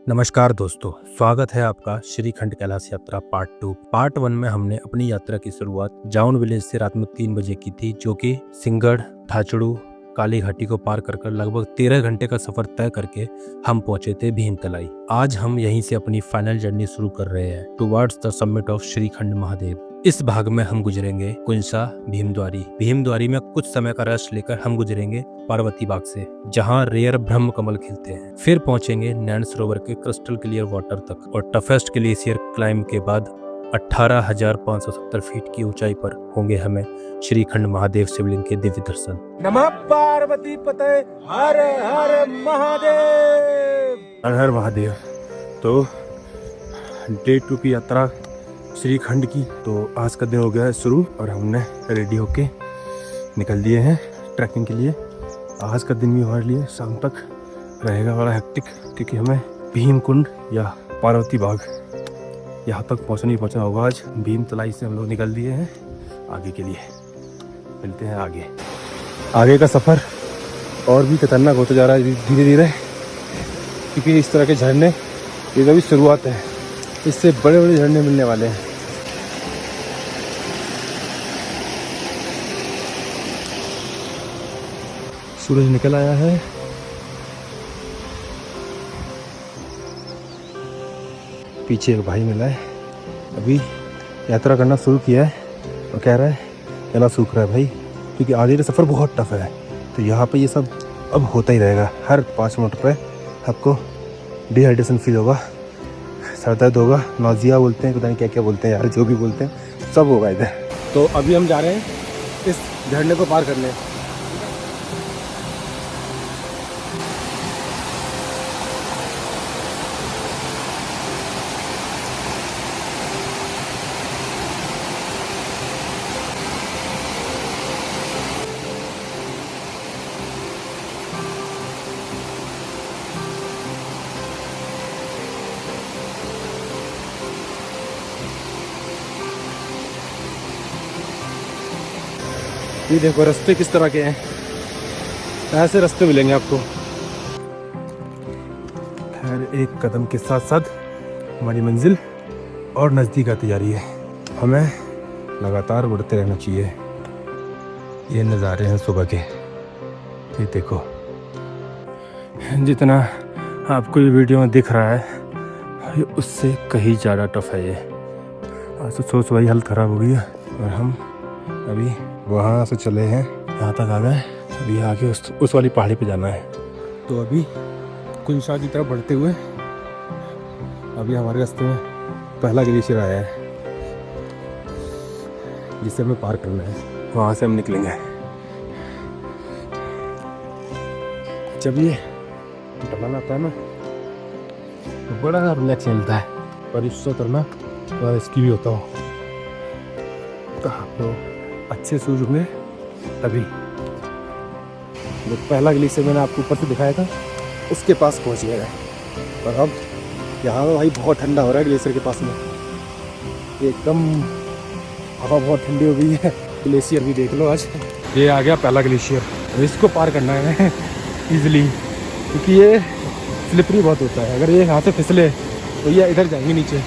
नमस्कार दोस्तों, स्वागत है आपका श्रीखंड कैलाश यात्रा पार्ट 2। पार्ट 1 में हमने अपनी यात्रा की शुरुआत जाउन विलेज से रात में 3 बजे की थी, जो कि सिंगड़, ठाचड़ू, काली घाटी को पार कर लगभग 13 घंटे का सफर तय करके हम पहुंचे थे भीमतलाई। आज हम यहीं से अपनी फाइनल जर्नी शुरू कर रहे हैं towards the summit of Shrikhand Mahadev. इस भाग में हम गुजरेंगे कुंसा भीमद्वारी। भीमद्वारी में कुछ समय का रेस्ट लेकर हम गुजरेंगे पार्वती बाग से, जहां रेयर ब्रह्म कमल खिलते हैं। फिर पहुंचेंगे नैन सरोवर के क्रिस्टल क्लियर वाटर तक और टफेस्ट ग्लेशियर क्लाइम के बाद 18,570 फीट की ऊंचाई पर होंगे हमें श्रीखंड महादेव शिवलिंग के दिव्य दर्शन। नमः पार्वती पते हर हर महादेव। हर हर महादेव। तो डे 2 की यात्रा श्रीखंड की, तो आज का दिन हो गया है शुरू और हमने रेडी होके निकल दिए हैं ट्रैकिंग के लिए। आज का दिन भी हमारे लिए शाम तक रहेगा बड़ा हेक्टिक, क्योंकि हमें भीमकुंड या पार्वती बाग यहाँ तक पहुँचना होगा। आज भीमतलाई से हम लोग निकल दिए हैं आगे के लिए। मिलते हैं आगे का सफ़र और भी खतरनाक होता जा रहा है धीरे धीरे, क्योंकि इस तरह के झरने ये तो अभी शुरुआत है, इससे बड़े बड़े झरने मिलने वाले हैं। सूरज निकल आया है। पीछे एक भाई मिला है, अभी यात्रा करना शुरू किया है और कह रहा है गला सूख रहा है भाई, क्योंकि आगे का सफ़र बहुत टफ है। तो यहाँ पे ये सब अब होता ही रहेगा। हर 5 मिनट पे आपको डिहाइड्रेशन फील होगा, सर दर्द होगा, नौजिया बोलते हैं, पता नहीं क्या क्या बोलते हैं यार, जो भी बोलते हैं सब होगा इधर। तो अभी हम जा रहे हैं इस झरने को पार करने। ये देखो रास्ते किस तरह के हैं, ऐसे रास्ते मिलेंगे आपको। हर एक कदम के साथ साथ हमारी मंजिल और नज़दीक आती जा रही है। हमें लगातार बढ़ते रहना चाहिए। ये नज़ारे हैं सुबह के, ये देखो। जितना आपको ये वीडियो में दिख रहा है उससे कहीं ज़्यादा टफ है ये। आज तो सोच वही हालत ख़राब हो गई है और हम अभी वहाँ से चले हैं, यहाँ तक आ गए। अभी आगे उस वाली पहाड़ी पे जाना है। तो अभी कुंसा की तरफ बढ़ते हुए अभी हमारे रास्ते में पहला ग्लेशियर आया है, जिसे हमें पार करना है। वहाँ से हम निकलेंगे। जब ये ढलान आता है ना तो बड़ा रिलैक्स मिलता है, पर इससे उतरना थोड़ा रिस्की भी होता हो। तो आप लोग अच्छे सूझ होंगे तभी। जो पहला ग्लेशियर मैंने आपको ऊपर से दिखाया था उसके पास पहुंच गया है, पर अब यहाँ भाई बहुत ठंडा हो रहा है ग्लेशियर के पास में। एकदम हवा बहुत ठंडी हो गई है। ग्लेशियर भी देख लो आज। ये आ गया पहला ग्लेशियर। इसको पार करना है इजीली, क्योंकि ये स्लिपरी बहुत होता है। अगर ये यहाँ से फिसले तो ये इधर जाएंगे नीचे,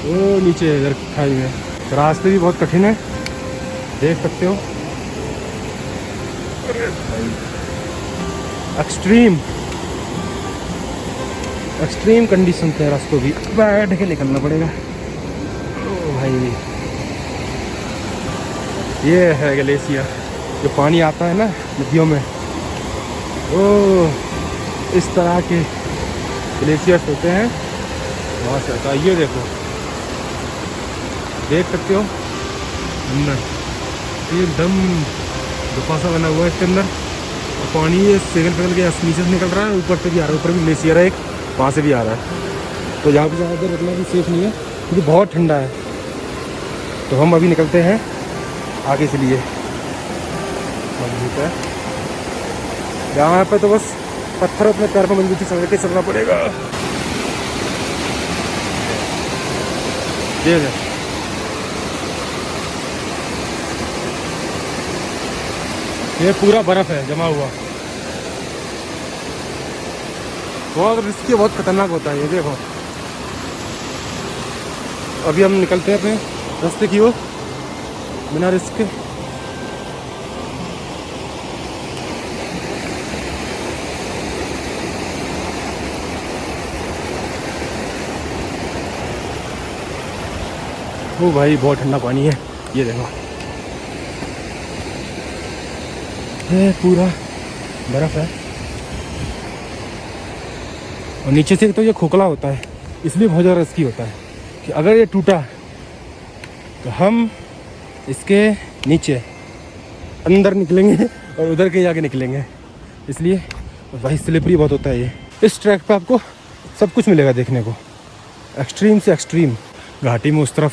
वो नीचे इधर खाई में। रास्ते भी बहुत कठिन है, देख सकते हो। एक्सट्रीम कंडीशन है रास्तों की, बैठ के निकलना पड़ेगा। ओ भाई, ये है ग्लेशियर। जो पानी आता है ना नदियों में, ओ इस तरह के ग्लेशियर्स होते हैं, वहाँ से आता है। ये देखो, देख सकते हो अंदर एकदम गुफा सा बना हुआ है इसके अंदर, और पानी ये पिघल के नीचे से निकल रहा है, ऊपर से भी आ रहा है। ऊपर भी ग्लेशियर है एक, वहाँ से भी आ रहा है। तो यहाँ पे ज़्यादा निकलना भी सेफ नहीं है, क्योंकि बहुत ठंडा है। तो हम अभी निकलते हैं आगे के लिए। मजबूत है यहाँ पे, तो बस पत्थर अपने पैर पर मजबूती समझ के चलना पड़ेगा। ये पूरा बर्फ है जमा हुआ। बहुत रिस्की, बहुत खतरनाक होता है ये। देखो अभी हम निकलते हैं अपने रास्ते की ओर बिना रिस्क के। ओ भाई बहुत ठंडा पानी है, ये देखो ये पूरा बर्फ है। और नीचे से तो ये खोखला होता है, इसलिए बहुत ज़्यादा रिस्की होता है कि अगर ये टूटा तो हम इसके नीचे अंदर निकलेंगे और उधर के जाके निकलेंगे, इसलिए भाई स्लिपरी बहुत होता है ये। इस ट्रैक पे आपको सब कुछ मिलेगा देखने को, एक्सट्रीम से एक्सट्रीम। घाटी में उस तरफ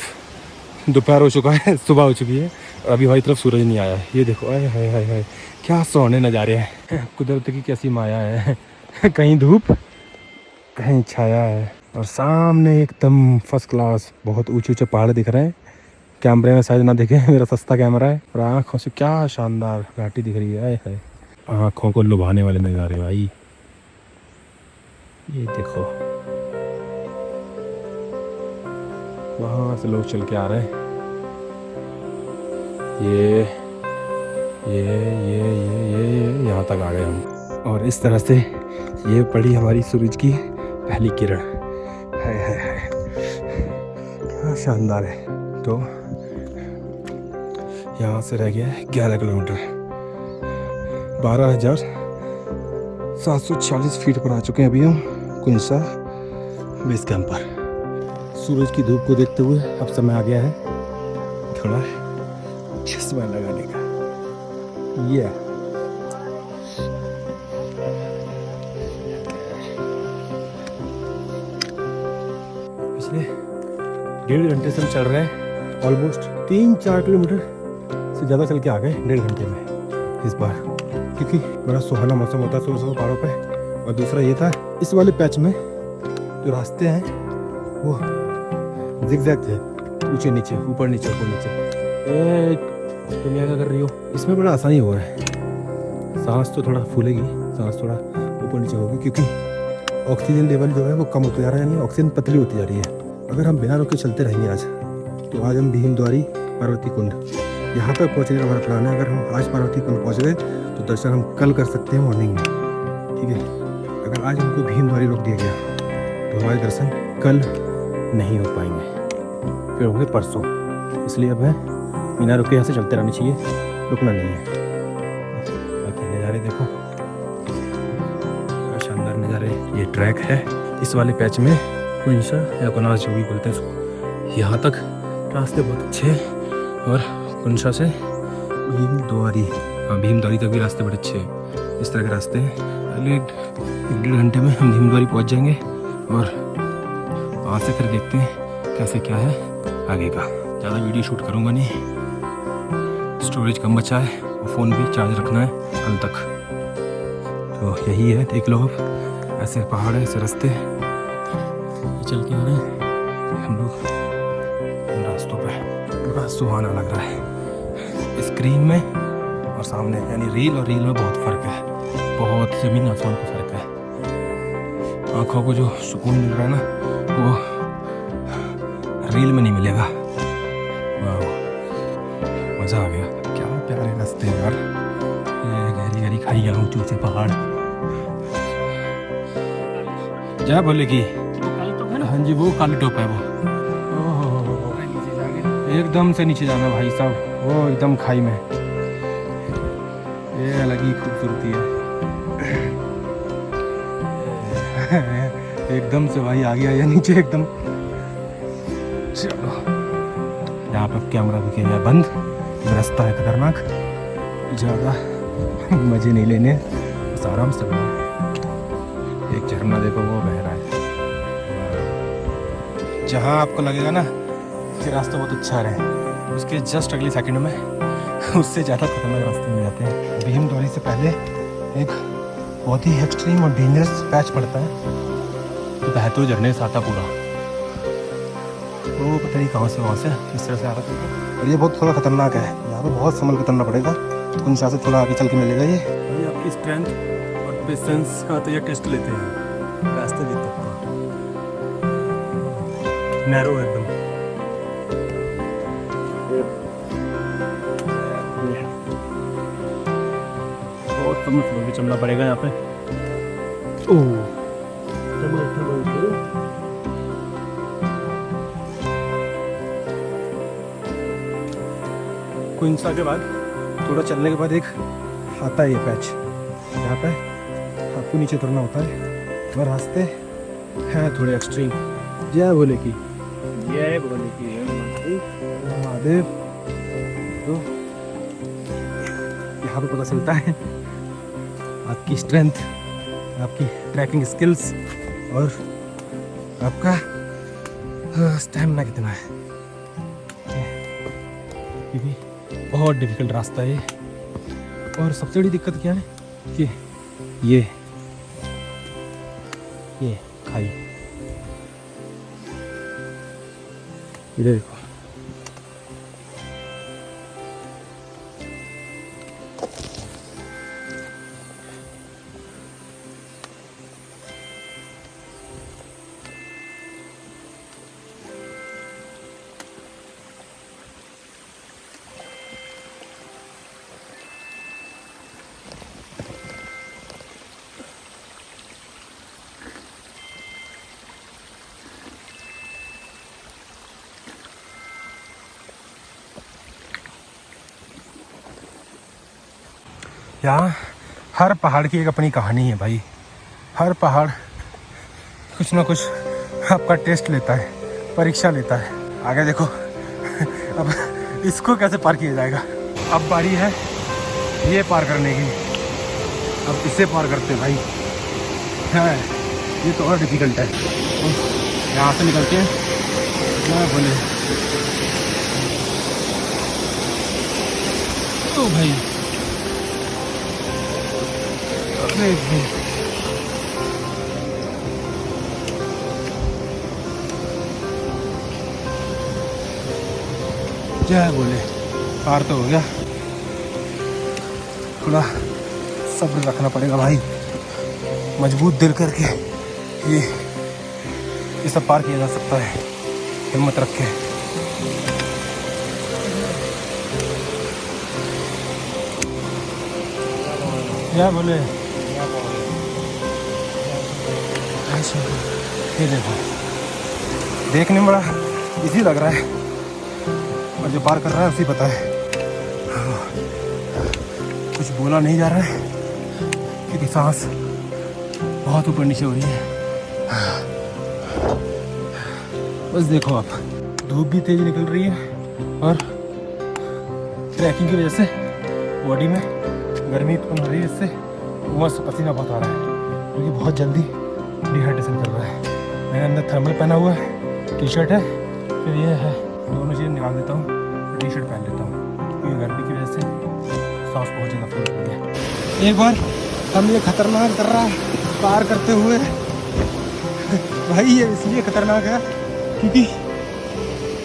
दोपहर हो चुका है, सुबह हो चुकी है और अभी हमारी तरफ सूरज नहीं आया है। ये देखो आए हाय हाय हाय, क्या सोने नज़ारे हैं, कुदरत की कैसी माया है। कहीं धूप कहीं छाया है और सामने एकदम फर्स्ट क्लास बहुत ऊंचे ऊंचे पहाड़ दिख रहे हैं। कैमरे में शायद ना दिखे, मेरा सस्ता कैमरा है, और आँखों से क्या शानदार घाटी दिख रही है। आँखों को लुभाने वाले नज़ारे भाई। ये देखो वहाँ से लोग चल के आ रहे हैं। ये यहाँ तक आ गए हम, और इस तरह से ये पड़ी हमारी सूरज की पहली किरण। है क्या शानदार है। तो यहाँ से रह गया 11 किलोमीटर, 12,746 फीट पर आ चुके हैं अभी हम कुंसा बेस कैंप पर। सूरज की धूप को देखते हुए अब समय आ गया है थोड़ा चश्मा लगाने का। ये पिछले 1.5 घंटे से हम चल रहे हैं, ऑलमोस्ट 3-4 किलोमीटर से ज़्यादा चल के आ गए 1.5 घंटे में इस बार, क्योंकि बड़ा सुहाना मौसम होता है सुबह सुबह पहाड़ों पे। और दूसरा ये था इस वाले पैच में जो रास्ते हैं वो जिगजैग थे, ऊंचे नीचे ऊपर नीचे ऊपर नीचे। तुम क्या कर रही हो? इसमें बड़ा आसानी हो रहा है, सांस तो थोड़ा फूलेगी, सांस थोड़ा ऊपर नीचे होगी, क्योंकि ऑक्सीजन लेवल जो है वो कम होता जा रहा है, यानी ऑक्सीजन पतली होती जा रही है। अगर हम बिना रुके चलते रहेंगे आज, तो आज हम भीमद्वारी पार्वती कुंड यहाँ तक पहुँचने का हमारा प्लान है। अगर हम आज पार्वती कुंड पहुँच गए तो दर्शन हम कल कर सकते हैं मॉर्निंग में, ठीक है। अगर आज हमको भीमद्वारी रोक दिया गया तो हमारे दर्शन कल नहीं हो पाएंगे, फिर होंगे परसों। इसलिए अब है बिना रुके यहाँ से चलते रहना चाहिए, रुकना नहीं है। बाकी नज़ारे देखो, शानदार नज़ारे। ये ट्रैक है इस वाले पैच में, कुंसा या कुनास जो भी बोलते हैं उसको। यहाँ तक रास्ते बहुत अच्छे हैं, और कुंसा से भीमद्वारी, हाँ भीमद्वारी तक भी रास्ते बड़े अच्छे हैं। इस तरह के रास्ते हैं। अगले 1-1.5 घंटे में हम भीमद्वारी पहुँच जाएंगे, और वहाँ से फिर देखते हैं कैसे क्या है आगे का। ज़्यादा वीडियो शूट करूँगा नहीं, स्टोरेज कम बचा है और फ़ोन भी चार्ज रखना है कल तक। तो यही है, देख लो अब ऐसे पहाड़ है, ऐसे रास्ते चल के आ रहे हैं हम लोग इन रास्तों पे। बड़ा सुहाना लग रहा है स्क्रीन में और सामने, यानी रील और रील में बहुत फ़र्क है, बहुत ज़मीन आसमान का फ़र्क है। आँखों को जो सुकून मिल रहा है ना, वो रील में नहीं मिलेगा। वाह मज़ा आ गया, क्या प्यारे रास्ते यार। गहरी गहरी खाइयाँ, ऊँचे ऊँचे पहाड़। जय बोले की हाँ जी, वो काली टोप है वो। एकदम से नीचे जाना भाई साहब, वो एकदम खाई में। ये अलग ही खूबसूरती है। एकदम से भाई आ गया या नीचे एकदम। चलो यहाँ पर कैमरा भी किया है बंद, रास्ता है खतरनाक, ज़्यादा मज़े नहीं लेने, बस आराम से करना। एक झरना देखो वो बह रहा है। जहाँ आपको लगेगा ना कि रास्ता बहुत अच्छा है, उसके जस्ट अगले सेकंड में उससे ज़्यादा खतरनाक रास्ते मिल जाते हैं। भीमद्वारी से पहले एक बहुत ही एक्सट्रीम और डेंजरस पैच पड़ता है, तो बहतो झरने से आता पूरा, वो पता नहीं कहाँ से वहाँ से किस तरह से आ रहा है। और ये बहुत थोड़ा खतरनाक है, यहाँ पे बहुत संभल के करना पड़ेगा, उन से थोड़ा आगे चल के मिलेगा। ये आपकी स्ट्रेंथ और पेशेंस का तो ये टेस्ट लेते हैं। रास्ते भी तक नैरो है एकदम। बहुत समझ के चलना पड़ेगा यहाँ पे। क्वींसा के बाद थोड़ा चलने के बाद एक आता है ये पैच, यहाँ पे आपको नीचे उतरना होता है और रास्ते हैं थोड़े एक्सट्रीम। जय भोले की, ये बोले कि महादेव। तो यहाँ पे पता चलता है आपकी स्ट्रेंथ, आपकी ट्रैकिंग स्किल्स और आपका स्टैमिना कितना है, क्योंकि बहुत डिफिकल्ट रास्ता है ये। और सबसे बड़ी दिक्कत क्या है कि ये खाई, इधर देखो। यहाँ हर पहाड़ की एक अपनी कहानी है भाई। हर पहाड़ कुछ ना कुछ आपका टेस्ट लेता है, परीक्षा लेता है। आगे देखो अब इसको कैसे पार किया जाएगा। अब बारी है ये पार करने की, अब इसे पार करते भाई। है ये तो और डिफिकल्ट है। यहाँ से निकलते हैं ना बोले तो भाई। जय बोले, पार तो हो गया। थोड़ा सब्र रखना पड़ेगा भाई, मजबूत दिल करके ये सब पार किया जा सकता है, हिम्मत रख के। जय बोले। ये देखो, देखने में बड़ा इजी लग रहा है और जो पार कर रहा है उसी पता है। कुछ बोला नहीं जा रहा है क्योंकि सांस बहुत ऊपर नीचे हो रही है। बस देखो आप, धूप भी तेज निकल रही है और ट्रैकिंग की वजह से बॉडी में गर्मी उत्पन्न हो रही है। इससे उमस पसीना बहुत आ रहा है क्योंकि बहुत जल्दी डिहाइड्रेशन कर रहा है। मैंने अंदर थर्मल पहना हुआ है, टी शर्ट है, फिर ये है, दोनों चीज़ें निकाल देता हूँ, टी शर्ट पहन लेता हूँ क्योंकि गर्मी की वजह से सांस बहुत ज़्यादा फूल हो गया। एक बार हम ये खतरनाक दर्रा पार करते हुए भाई, ये इसलिए खतरनाक है क्योंकि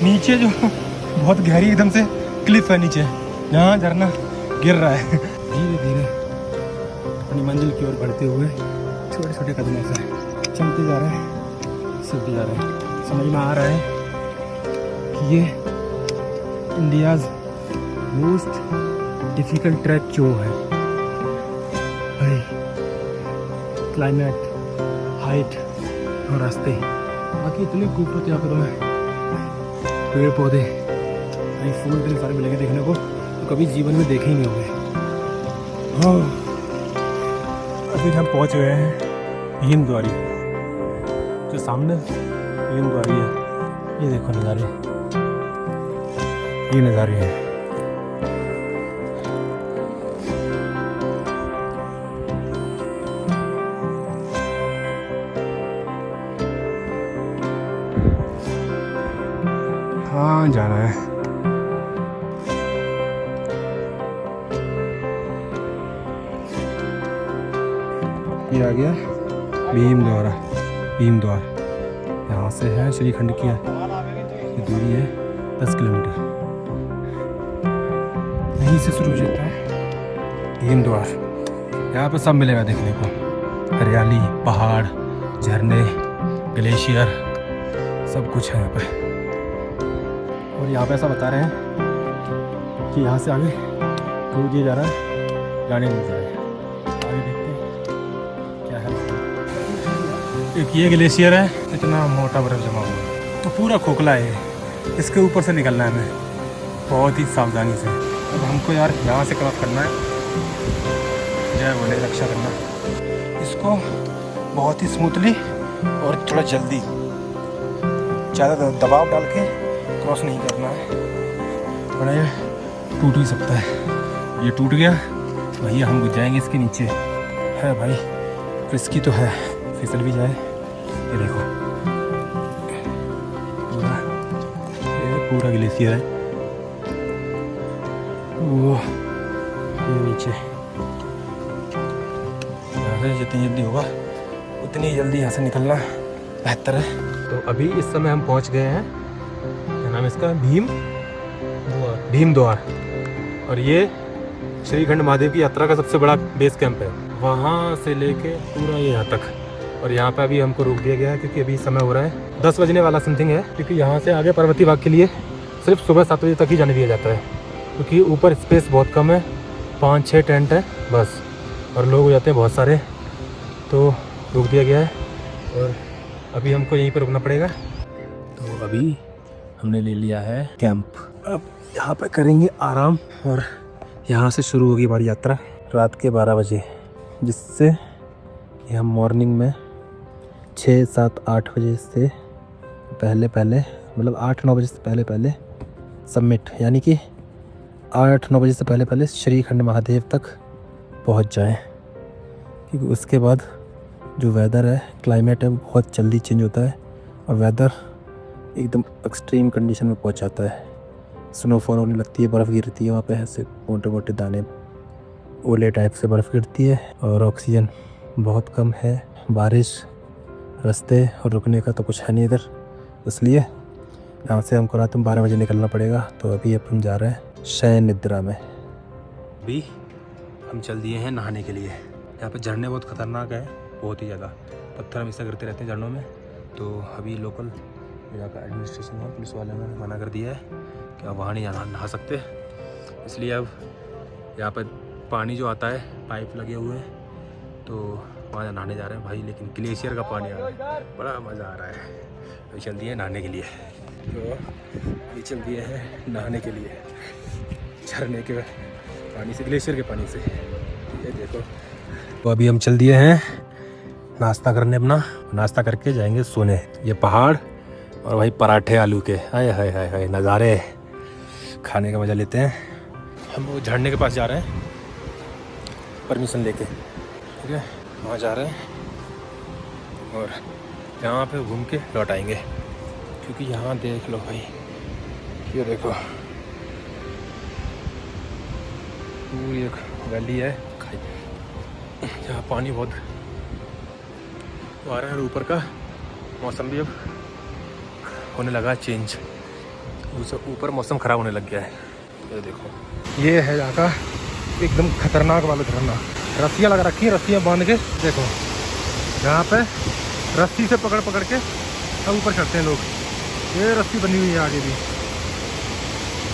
नीचे जो बहुत गहरी एकदम से क्लिफ है, नीचे जहाँ झरना गिर रहा है। धीरे धीरे अपनी मंजिल की ओर बढ़ते हुए छोटे छोटे कदमों से चलते जा रहे हैं, चलते जा रहे हैं। समझ में आ रहा है कि ये इंडियाज़ मोस्ट डिफिकल्ट ट्रैक क्यों है भाई। क्लाइमेट, हाइट और रास्ते बाकी इतने खूबसूरत यहाँ पर पेड़ पौधे भाई, फूल इतने सारे मिलेंगे देखने को तो कभी जीवन में देखे ही नहीं होंगे। हाँ, अभी हम पहुँच गए हैं भीमद्वारी, जो सामने भीमद्वारी है। ये देखो नज़ारे, ये नज़ारे हैं। हाँ, जाना है। ये आ गया भीमद्वारा, भीमद्वार। यहाँ से है श्रीखंड की ये दूरी है 10 किलोमीटर। यहीं से शुरू हो जाता है भीमद्वार। यहाँ पे सब मिलेगा देखने को, हरियाली, पहाड़, झरने, ग्लेशियर, सब कुछ है यहाँ पे। और यहाँ पे ऐसा बता रहे हैं कि यहाँ से आगे रोड ये जा रहा है, गाड़ी नहीं जा रहा है। आगे देखते हैं क्या है। एक ये ग्लेशियर है, इतना मोटा बर्फ जमा हुआ है तो पूरा खोखला है, इसके ऊपर से निकलना है हमें बहुत ही सावधानी से। अब हमको यार यहाँ से क्रॉस करना है, जय बोले रक्षा करना, इसको बहुत ही स्मूथली और थोड़ा जल्दी, ज़्यादा दबाव डाल के क्रॉस नहीं करना है, वरना ये टूट ही सकता है। ये टूट गया भैया हम घुस जाएंगे इसके नीचे। है भाई रिस्की तो है, फिसल भी जाए। ये देखो पूरा ग्लेशियर है वो, ये नीचे। यहाँ से जितनी जल्दी होगा उतनी जल्दी यहाँ से निकलना बेहतर है। तो अभी इस समय हम पहुँच गए हैं, क्या नाम है इसका, भीम द्वार। और ये श्रीखंड महादेव की यात्रा का सबसे बड़ा बेस कैंप है, वहाँ से लेके पूरा ये यहाँ तक। और यहाँ पे अभी हमको रोक दिया गया है क्योंकि अभी समय हो रहा है 10 बजने वाला समथिंग है, क्योंकि यहाँ से आगे पार्वती बाग के लिए सिर्फ सुबह 7 बजे तक ही जाने दिया जाता है, क्योंकि ऊपर स्पेस बहुत कम है, 5-6 टेंट है बस, और लोग हो जाते हैं बहुत सारे, तो रोक दिया गया है। और अभी हमको यहीं पर रुकना पड़ेगा। तो अभी हमने ले लिया है कैंप, अब यहाँ पर करेंगे आराम। और यहाँ से शुरू होगी हमारी यात्रा रात के 12 बजे, जिससे हम मॉर्निंग में 6-7-8 बजे से पहले मतलब 8-9 बजे से पहले सबमिट, यानी कि 8-9 बजे से पहले श्रीखंड महादेव तक पहुंच जाएं, क्योंकि उसके बाद जो वेदर है, क्लाइमेट है, वो बहुत जल्दी चेंज होता है और वेदर एकदम एक्सट्रीम कंडीशन में पहुंच जाता है। स्नोफॉल होने लगती है, बर्फ़ गिरती है वहाँ पे, ऐसे मोटे मोटे दाने ओले टाइप से बर्फ़ गिरती है, और ऑक्सीजन बहुत कम है, बारिश, रास्ते और रुकने का तो कुछ है नहीं इधर, इसलिए यहाँ से हमको रात में 12 बजे निकलना पड़ेगा। तो अभी अपन जा रहे हैं शयन निद्रा में। अभी हम चल दिए हैं नहाने के लिए। यहाँ पे झरने बहुत ख़तरनाक है, बहुत ही ज़्यादा पत्थर हमेशा गिरते रहते हैं झरनों में। तो अभी लोकल यहाँ का एडमिनिस्ट्रेशन है, पुलिस वाले ने मना कर दिया है कि आप वहाँ नहीं नहा सकते, इसलिए अब यहाँ पर पानी जो आता है पाइप लगे हुए हैं, तो वहाँ नहाने जा रहे हैं भाई। लेकिन ग्लेशियर का पानी आ रहा है, बड़ा मज़ा आ रहा है। अभी चल दिए नहाने के लिए, तो अभी चल दिए हैं नहाने के लिए झरने के पानी से, ग्लेशियर के पानी से। ये देखो, तो अभी हम चल दिए हैं नाश्ता करने, अपना नाश्ता करके जाएंगे सोने। ये पहाड़ और भाई पराठे आलू के, हाय हाय हाय हाय, नज़ारे खाने का मज़ा लेते हैं। हम वो झरने के पास जा रहे हैं परमिशन लेके, ठीक है, वहाँ जा रहे हैं और यहाँ पे घूम के लौट आएंगे। क्योंकि यहाँ देख लो भाई, ये देखो पूरी एक वैली है, यहाँ पानी बहुत आ रहा है। ऊपर का मौसम भी अब होने लगा चेंज, ऊपर मौसम ख़राब होने लग गया है। ये देखो, ये है यहाँ का एकदम खतरनाक वाला झरना। रस्सियाँ लगा रखी हैं, रस्सियाँ बांध के, देखो यहाँ पे रस्सी से पकड़ के सब ऊपर चढ़ते हैं लोग। ये रस्सी बनी हुई है, आगे भी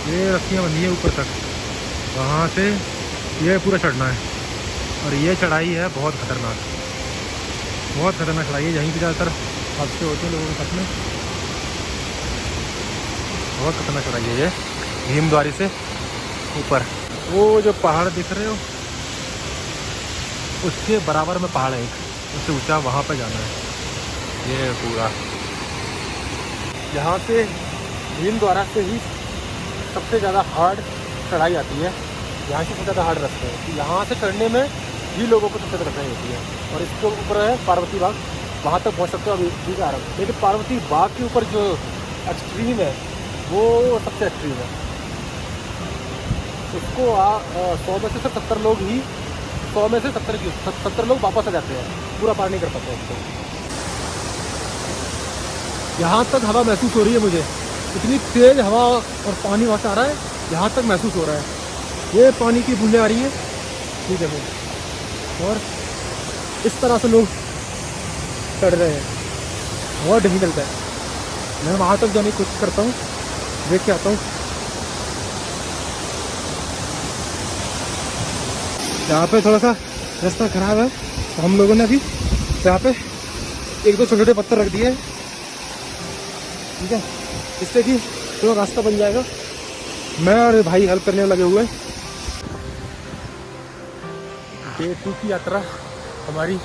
ये रस्सियाँ बनी है ऊपर तक, वहाँ से ये पूरा चढ़ना है। और ये चढ़ाई है बहुत खतरनाक चढ़ाई है। यहीं पे ज़्यादातर हादसे होते हैं लोगों के साथ में, बहुत खतरनाक चढ़ाई है ये भीमद्वारी से ऊपर। वो जो पहाड़ दिख रहे हो उसके बराबर में पहाड़ है एक, उससे ऊंचा, वहाँ पर जाना है। ये पूरा यहाँ से भीमद्वारा से ही सबसे ज़्यादा हार्ड चढ़ाई आती है, यहाँ की सबसे ज़्यादा हार्ड रास्ते है। तो यहाँ से चढ़ने में भी लोगों को सबसे ज़्यादा कठिनाई होती है। और इसके ऊपर है पार्वती बाग, वहाँ तक पहुँच सकते हो अभी भी आ रहा हूँ, लेकिन पार्वती बाग के ऊपर जो एक्सट्रीम है वो सबसे एक्सट्रीम है। उसको 100 में से सिर्फ 70 लोग ही, 100 में से 70 लोग वापस आ जाते हैं, पूरा पार नहीं कर पाते हैं उसको। यहाँ तक हवा महसूस हो रही है मुझे, इतनी तेज़ हवा और पानी वहाँ से आ रहा है, यहाँ तक महसूस हो रहा है। ये पानी की बूंदें आ रही हैं, ठीक है। और इस तरह से लोग चढ़ रहे हैं, बहुत डिफिकल्ट है। मैं वहाँ तक जाने की कोशिश करता हूँ, देख के आता हूँ। यहाँ पे थोड़ा सा रास्ता खराब है, तो हम लोगों ने अभी यहाँ पे एक दो छोटे छोटे पत्थर रख दिए हैं, ठीक है, जिससे कि थोड़ा रास्ता बन जाएगा। मैं और भाई हेल्प करने में लगे हुए हैं। डे 2 की यात्रा हमारी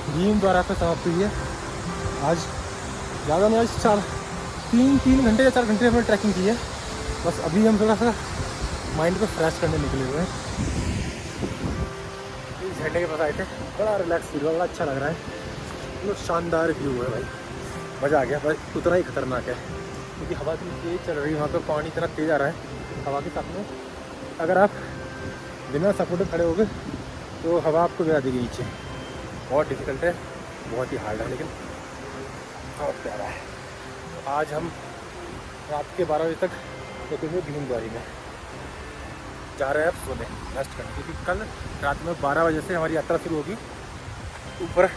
भीमद्वारा पे समाप्त हुई है। आज ज़्यादा नहीं, आज 3 घंटे या 4 घंटे हमने ट्रैकिंग की है। बस अभी हम थोड़ा सा माइंड को फ्रेश करने निकले हुए हैं। इस झरने के पास आए थे, बड़ा रिलैक्स फील हुआ, बड़ा अच्छा लग रहा है। बहुत शानदार व्यू है भाई, मज़ा आ गया। बस उतना ही खतरनाक है क्योंकि हवा इतनी तेज़ चल रही है, वहाँ पर पानी इतना तेज़ आ रहा है हवा के साथ में। अगर आप बिना सपोर्ट खड़े हो गए तो हवा आपको गिरा देगी नीचे। बहुत डिफिकल्ट है, बहुत ही हार्ड है, लेकिन बहुत प्यारा है। आज हम रात के 12 बजे तक रुकेंगे भीमद्वारी में। जा रहे हैं अब सोने, रेस्ट करने, क्योंकि कल रात में 12 बजे से हमारी यात्रा शुरू होगी ऊपर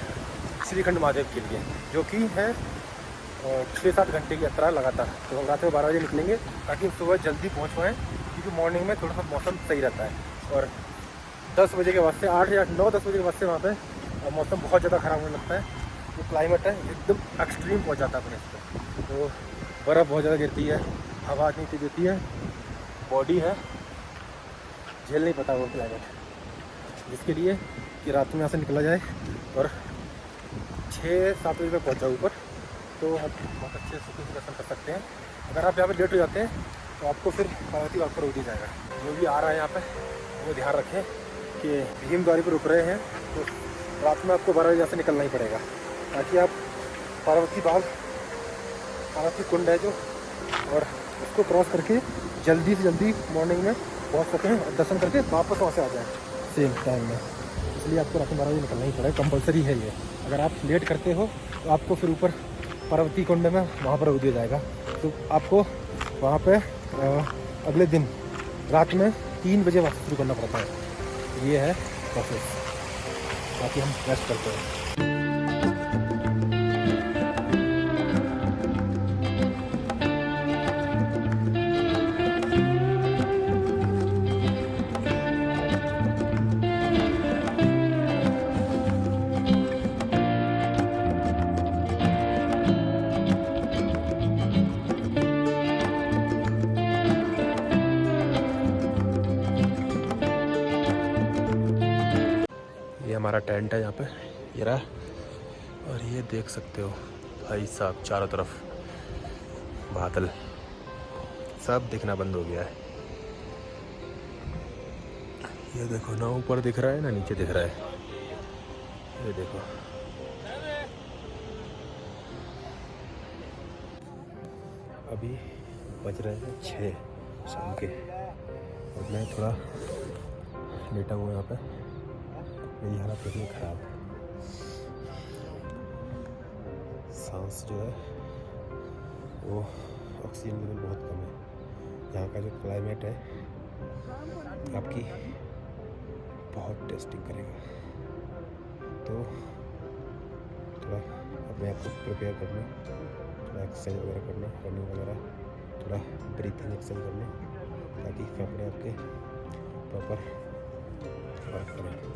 श्रीखंड महादेव के लिए, जो कि है 6-7 घंटे की यात्रा लगातार। तो हम रात में 12 बजे निकलेंगे ताकि सुबह जल्दी पहुँच पाएँ, क्योंकि मॉर्निंग में थोड़ा सा मौसम सही रहता है। और 10 बजे के बाद से 8 या 9-10 बजे के बाद से वहाँ पे मौसम बहुत ज़्यादा ख़राब होने लगता है। जो क्लाइमेट है एकदम एक्सट्रीम पहुँच जाता है अपने इस पर। तो बर्फ़ बहुत ज़्यादा गिरती है, हवा इतनी तेज़ होती है, बॉडी है झेल नहीं पाता वो क्लाइमेट, जिसके लिए कि रात में यहाँ से निकला जाए और 6-7 बजे तक पहुँचा ऊपर, तो आप बहुत अच्छे से दर्शन कर सकते हैं। अगर आप यहाँ पर लेट हो जाते हैं तो आपको फिर पार्वती बाग पर रोक दिया जाएगा। जो भी आ रहा है यहाँ पर वो ध्यान रखें कि भीमद्वारी पर रुक रहे हैं तो रात में आपको 12 बजे यहाँ से निकलना ही पड़ेगा, ताकि आप पार्वती बाग, पार्वती कुंड है जो, और उसको क्रॉस करके जल्दी से जल्दी मॉर्निंग में पहुँच सकें और दर्शन करके वापस वहाँ से आ जाएँ सेम टाइम में। इसलिए आपको रात में 12 बजे निकलना ही पड़ेगा, कंपलसरी है ये। अगर आप लेट करते हो तो आपको फिर ऊपर पार्वती कुंड में वहाँ पर रोक दिया जाएगा। तो आपको वहाँ पे अगले दिन रात में 3 बजे वापस शुरू करना पड़ता है। ये है प्रोसेस, बाकी हम रेस्ट करते हैं। ये हमारा टेंट है यहाँ पे, ये रहा। और ये देख सकते हो भाई साहब, चारों तरफ बादल, सब दिखना बंद हो गया है। ये देखो ना, ऊपर दिख रहा है ना नीचे दिख रहा है, ये देखो। अभी बज रहे हैं 6 शाम के और मैं थोड़ा लेटा हुआ यहाँ पे। मेरी हालत कितनी ख़राब, सांस जो है वो ऑक्सीजन लेवल बहुत कम है। यहाँ का जो क्लाइमेट है आपकी बहुत टेस्टिंग करेगा, तो थोड़ा अपने आप को प्रिपेयर करना, थोड़ा एक्सरसाइज वगैरह करना, रनिंग वगैरह, थोड़ा ब्रीथिंग एक्सरसाइज करना, ताकि फेफड़े आपके प्रॉपर वर्क करें।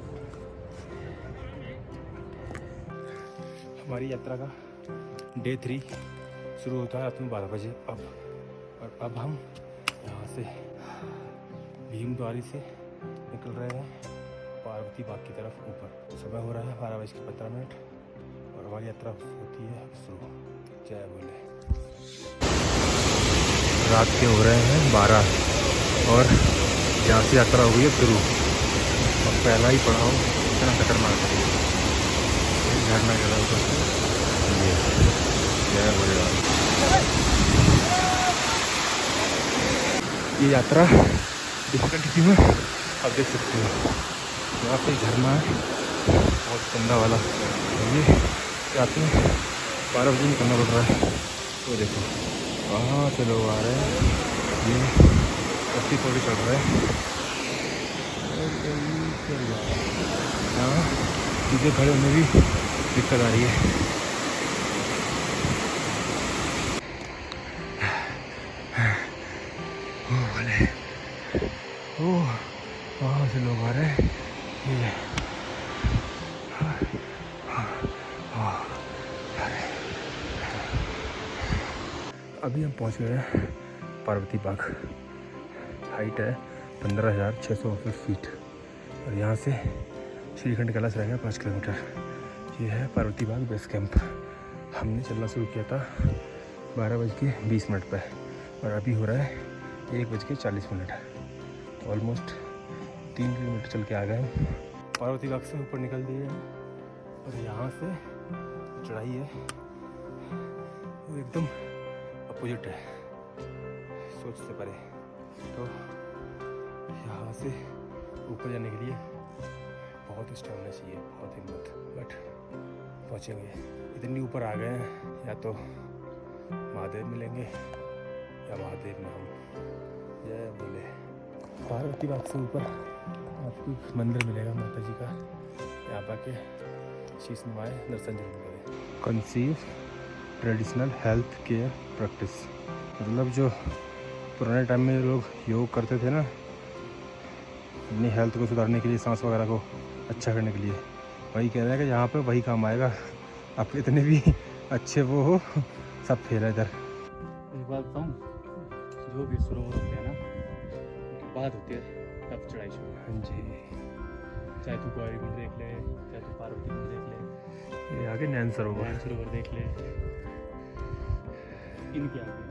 हमारी यात्रा का डे 3 शुरू होता है रात में 12 बजे अब। और अब हम यहाँ से भीमद्वारी से निकल रहे हैं पार्वती बाग की तरफ ऊपर। सुबह हो रहा है 12:15 और हमारी यात्रा होती है अब शुरू। जय बोले। रात के हो रहे हैं 12 और यहाँ से यात्रा हो गई है शुरू। और पहला ही पड़ाव इतना खतरनाक है, झरना चला ऊपर से। जय भोलेनाथ। ये यात्रा डिफिकल्टी में आप देख सकते हो, यहाँ पे झरना है बहुत गंदा वाला। ये रात में 12 बजे निकलना पड़ रहा है। तो देखो वहाँ से लोग आ रहे हैं, ये 80 पौड़ी चढ़ रहे हैं। यहाँ चीज़ें खड़े होने भी दिक्कत आ रही है। ओह वहाँ से लोग आ रहे हैं। ये अभी हम पहुँच गए हैं पार्वती बाग। हाइट है 15,668 फीट और यहाँ से श्रीखंड कैलाश रहेगा 5 किलोमीटर। ये है पार्वती बाग बेस कैंप। हमने चलना शुरू किया था 12:20 पे और अभी हो रहा है 1:40। ऑलमोस्ट 3 किलोमीटर चल के आ गए हम। पार्वती बाग से ऊपर निकल दिए हैं और यहाँ से चढ़ाई है वो एकदम अपोजिट है, सोच से परे। तो यहाँ से ऊपर जाने के लिए बहुत स्टेमिना चाहिए, बहुत हिम्मत, बट पहुँचेंगे। इतनी ऊपर आ गए हैं, या तो महादेव मिलेंगे या महादेव में हम। जय बोले। पार्वती बाग से ऊपर आपको मंदिर मिलेगा माता जी का, यहाँ पर के शीश नवाए दर्शन जरूर करें। Conceive traditional health care practice, मतलब जो पुराने टाइम में लोग योग करते थे ना अपनी हेल्थ को सुधारने के लिए, सांस वगैरह को अच्छा करने के लिए, वही कह रहे हैं कि यहाँ पे वही काम आएगा। आप इतने भी अच्छे वो हो, सब फेल है इधर। एक बात बताऊँ, जो भी सरोवर होते हैं ना उनकी बात होती है तब चढ़ाई शुरू। हाँ जी, चाहे तू गौरी कुंड देख ले, चाहे तू पार्वती कुंड देख ले, ये आगे नैन सरोवर देख ले, इनके आगे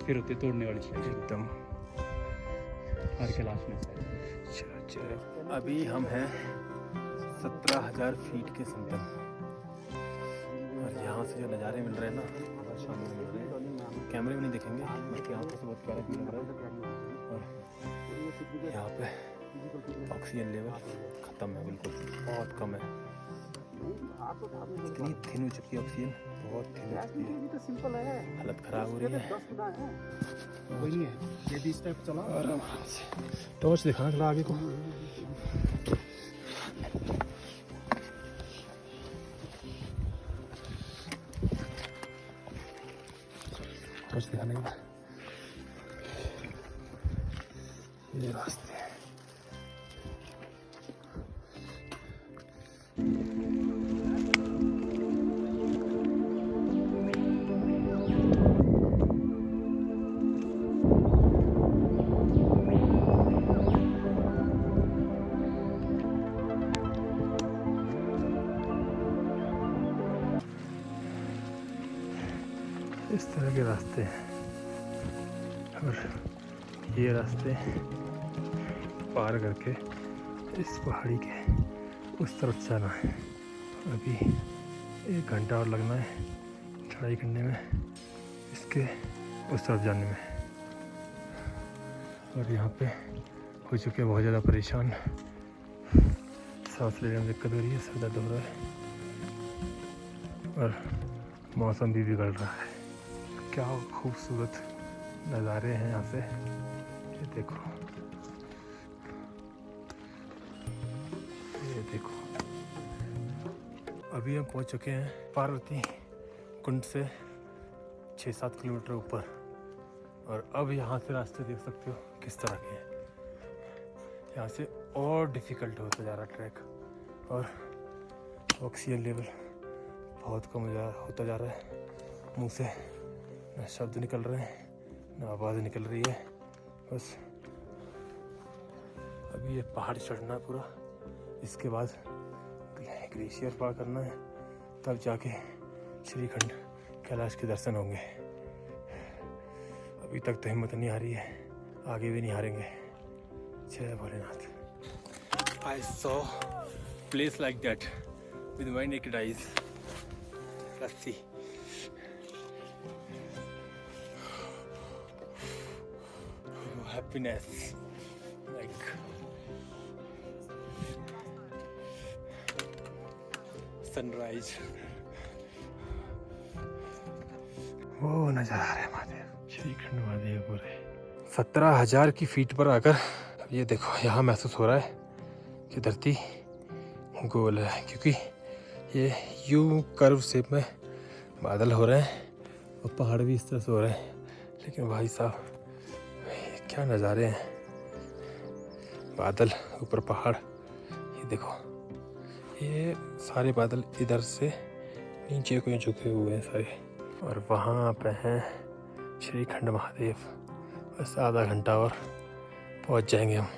फिर होती है तोड़ने वाली चढ़ाई एकदम। हर कैलाश में से। अभी हम हैं 17,000 फीट के समतल और यहाँ से जो नज़ारे मिल रहे हैं ना बहुत शानदार मिल रहे हैं। कैमरे में नहीं दिखेंगे, बाकी आंखों से बहुत प्यारा फील लग रहा है। और यहाँ पे ऑक्सीजन लेवल ख़त्म है, बिल्कुल बहुत कम है। इतनी थिन हो चुकी है ऑक्सीजन, बहुत थिन हो चुकी है, हालत ख़राब हो रही है। कोई नहीं है, ये 20 स्टेप चला आराम से। टॉर्च दिखाना थोड़ा आगे को। टॉर्च दिखाने के बाद ये रास्ते हैं। इस तरह के रास्ते हैं और ये रास्ते पार करके इस पहाड़ी के उस तरफ जाना है। अभी 1 घंटा और लगना है चढ़ाई करने में, इसके उस तरफ जाने में। और यहाँ पे हो चुके बहुत ज़्यादा परेशान, सांस लेने में दिक्कत हो रही है, सर दर्द हो रहा है और मौसम भी बिगड़ रहा है। क्या खूबसूरत नज़ारे हैं यहाँ से, ये देखो, ये देखो। अभी हम पहुँच चुके हैं पार्वती कुंड से 6-7 किलोमीटर ऊपर और अब यहाँ से रास्ते देख सकते हो किस तरह के हैं। यहाँ से और डिफ़िकल्ट होता जा रहा ट्रैक और ऑक्सीजन लेवल बहुत कम होता जा रहा है। मुँह से न शब्द निकल रहे हैं न आवाज़ निकल रही है। बस अभी ये पहाड़ चढ़ना है पूरा, इसके बाद ग्लेशियर पार करना है, तब जाके श्रीखंड कैलाश के दर्शन होंगे। अभी तक तो हिम्मत नहीं आ रही है, आगे भी नहीं हारेंगे। जय Bholenath. I saw place like that with my naked eyes. Let's see. Happiness, like sunrise. वो नजर आ रहा है महादेव, श्रीखंड महादेव पूरे 17,000 की फीट पर आकर ये देखो, यहाँ महसूस हो रहा है कि धरती गोल है, क्योंकि ये यू कर्व शेप में बादल हो रहे हैं और पहाड़ भी इस तरह से हो रहे हैं। लेकिन भाई साहब क्या नज़ारे हैं, बादल ऊपर पहाड़, ये देखो ये सारे बादल इधर से नीचे को झुके हुए हैं सारे। और वहाँ पे हैं श्रीखंड महादेव। बस आधा घंटा और पहुँच जाएंगे हम।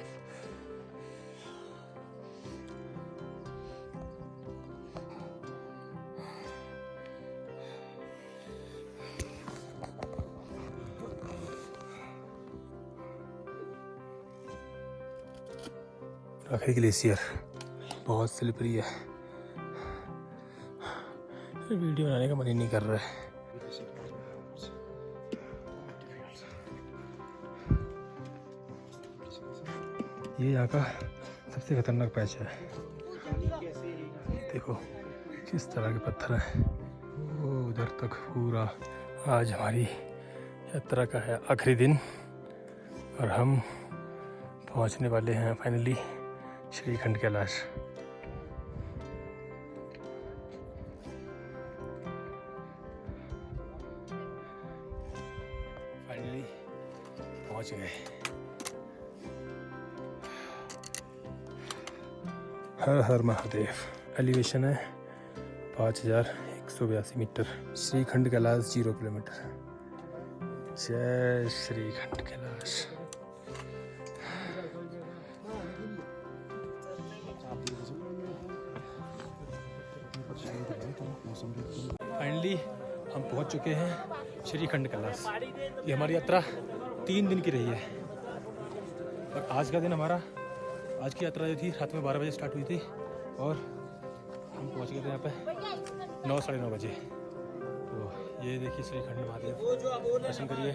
आखिरी ग्लेशियर बहुत स्लिपरी है, वीडियो बनाने का मन ही नहीं कर रहा है। ये यहाँ का सबसे खतरनाक पैच है। देखो किस तरह के पत्थर हैं, वो उधर तक पूरा। आज हमारी यात्रा का है आखिरी दिन और हम पहुँचने वाले हैं फाइनली श्रीखंड कैलाश। फाइनली पहुंच गए। हर हर महादेव। एलिवेशन है 5182 मीटर। श्रीखंड कैलाश 0 किलोमीटर। जय श्रीखंड कैलाश। फाइनली हम पहुंच चुके हैं श्रीखंड कैलाश। ये हमारी यात्रा 3 दिन की रही है और आज का दिन हमारा, आज की यात्रा जो थी रात में 12 बजे स्टार्ट हुई थी और हम पहुंच गए थे यहाँ पे 9 साढ़े 9 बजे। तो ये देखिए श्रीखंड महादेव, दर्शन करिए।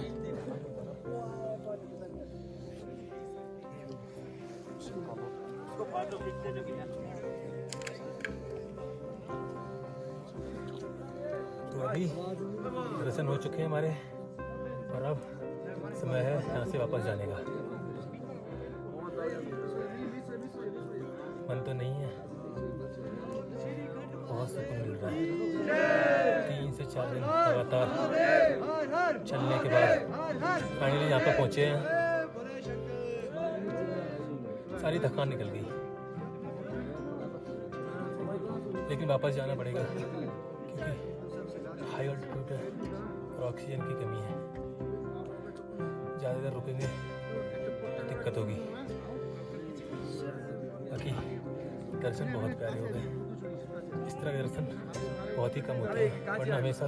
तो अभी दर्शन हो चुके हैं हमारे और अब समय है यहाँ से वापस जाने का। मन तो नहीं है, बहुत सुकून मिल रहा है। 3 से 4 दिन लगातार चलने के बाद फाइनली यहाँ पर पहुँचे हैं। सारी थकान निकल गई, लेकिन वापस जाना पड़ेगा क्योंकि हाई ऑल्टीट्यूड है और ऑक्सीजन की कमी है। ज़्यादा देर रुकेंगे दिक्कत होगी। बाकी दर्शन बहुत प्यारे हो गए। इस तरह के दर्शन बहुत ही कम होते हैं, वरना हमेशा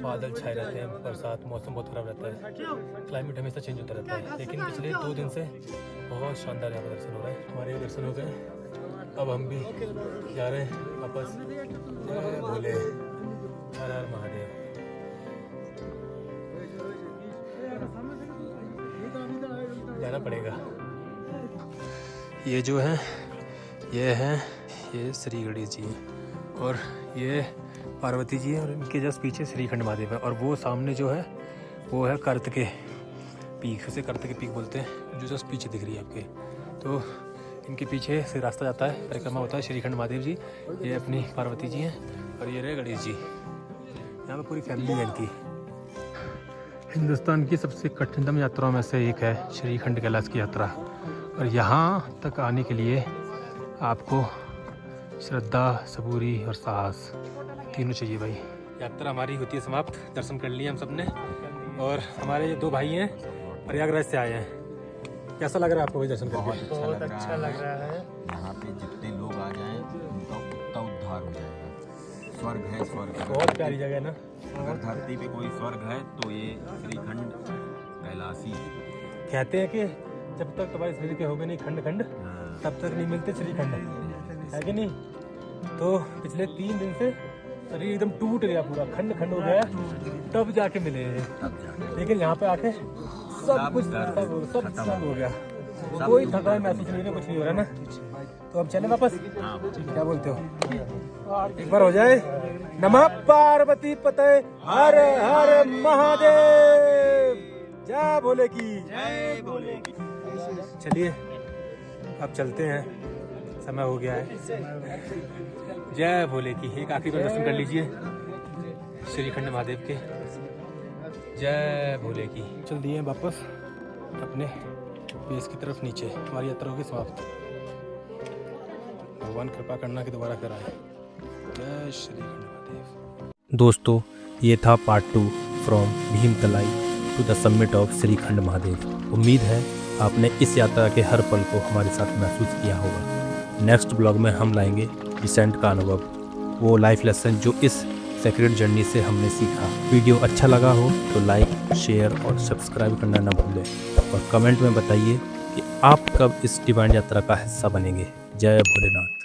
बादल छाए रहते हैं, बरसात, मौसम बहुत खराब रहता है, क्लाइमेट हमेशा चेंज होता रहता है। लेकिन पिछले 2 दिन से बहुत शानदार यहाँ पर दर्शन हो रहा है। हमारे दर्शन हो गए, अब हम भी जा रहे हैं वापस। जय भोले, हर हर महादेव। जाना पड़ेगा। ये जो है ये श्री गणेश जी हैं और ये पार्वती जी हैं और इनके जस्ट पीछे श्रीखंड महादेव है। और वो सामने जो है वो है कार्तिकेय पीक, उसे कार्तिकेय पीक बोलते हैं, जो जस्ट पीछे दिख रही है आपके। तो इनके पीछे से रास्ता जाता है, परिक्रमा होता है। श्रीखंड महादेव जी, ये अपनी पार्वती जी हैं और ये रहे गणेश जी। यहाँ पर पूरी फैमिली है इनकी। हिंदुस्तान की सबसे कठिनतम यात्राओं में से एक है श्रीखंड कैलाश की यात्रा और यहाँ तक आने के लिए आपको श्रद्धा, सबूरी और साहस तीनों चाहिए भाई। यात्रा हमारी होती है समाप्त, दर्शन कर लिए हम सब ने और हमारे ये 2 भाई हैं प्रयागराज से आए हैं। कैसा लग रहा है आपको भाई दर्शन करके? बहुत अच्छा लग रहा है। यहाँ पे जितने लोग आ जाएं उनका उतना उद्धार हो जाएगा। स्वर्ग है, स्वर्ग। बहुत प्यारी जगह है ना। अगर धरती पे कोई स्वर्ग है तो ये श्रीखंड कैलाशी। कहते हैं कि जब तक तुम्हारे शरीर के होगे नहीं खंड खंड, तब तक नहीं मिलते श्रीखंड, है कि नहीं? तो पिछले 3 दिन से शरीर एकदम टूट गया, पूरा खंड खंड हो गया, तब जाके मिले। लेकिन यहाँ पे आके सब कुछ सब हो गया, कोई थकान महसूस नहीं हो रहा, कुछ नहीं हो रहा ना। तो अब चले वापस, क्या बोलते हो? एक बार हो जाए। नमः पार्वती पते, हर हर महादेव, जय भोले की। जय भोले की। चलिए अब चलते हैं समय हो गया है। जय भोले की एक आखिरी बार दर्शन कर लीजिए श्रीखंड महादेव के। जय भोले की। चल दिए वापस अपने बेस की तरफ नीचे। हमारी यात्रा होगी समाप्त। भगवान कृपा करना कि दोबारा फिर आए। जय श्रीखंड महादेव। दोस्तों ये था part 2 from Bhimtalai to the summit of Shrikhand Mahadev. उम्मीद है आपने इस यात्रा के हर पल को हमारे साथ महसूस किया होगा। नेक्स्ट ब्लॉग में हम लाएंगे डिसेंट का अनुभव, वो लाइफ लेसन जो इस सेक्रेट जर्नी से हमने सीखा। वीडियो अच्छा लगा हो तो लाइक, शेयर और सब्सक्राइब करना ना भूलें और कमेंट में बताइए कि आप कब इस डिवाइन यात्रा का हिस्सा बनेंगे। जय भोलेनाथ।